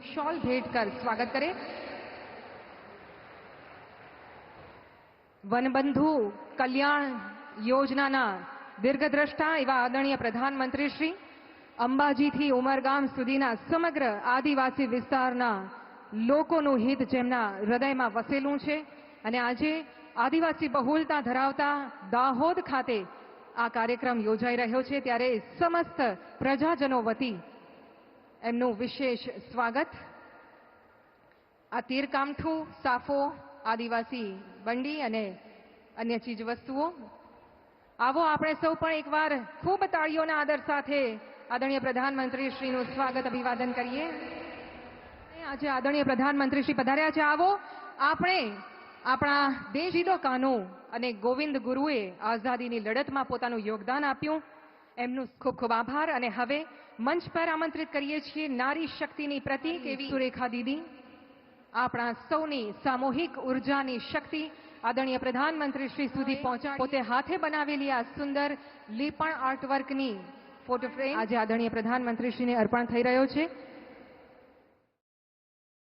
Shawl भेंट कर स्वागत करें। वनबंधु कल्याण योजना दीर्घद्रष्टा एवं आदरणीय प्रधानमंत्री श्री अंबाजी थी उमरगाम सुधीना समग्र आदिवासी विस्तारना लोकोનું હિત જેમના હૃદયમાં વસેલું છે અને આજે આદિવાસી બહુલતા ધરાવતા દાહોદ ખાતે આ કાર્યક્રમ યોજાઈ રહ્યો છે ત્યારે સમસ્ત પ્રજાજનો વતી એમનું વિશેષ સ્વાગત। આ તીરકામઠું, સાફો, આદિવાસી બંડી અને અન્ય ચીજ વસ્તુઓ, આવો આપણે સૌ પણ એકવાર ખૂબ તાળીઓના આદર સાથે આદરણીય પ્રધાનમંત્રી શ્રીનું સ્વાગત અભિવાદન કરીએ। આજે આદરણીય પ્રધાનમંત્રી શ્રી પધાર્યા છે। આવો આપણે આપણા દેશીદો કાનો અને ગોવિંદ ગુરુએ આઝાદીની લડતમાં પોતાનું યોગદાન આપ્યું, એમનું ખૂબ ખૂબ આભાર। અને હવે મંચ પર આમંત્રિત કરીએ છીએ નારી શક્તિની પ્રતીક એવી સુરેખા દીદી, આપણા સૌની સામૂહિક ઉર્જાની શક્તિ આદરણીય પ્રધાનમંત્રી શ્રી સુધી પહોંચાડી પોતે હાથે બનાવેલી આ સુંદર લીપણ આર્ટવર્કની ફોટો ફ્રેમ આજે આદરણીય પ્રધાનમંત્રી શ્રીને અર્પણ થઈ રહ્યો છે।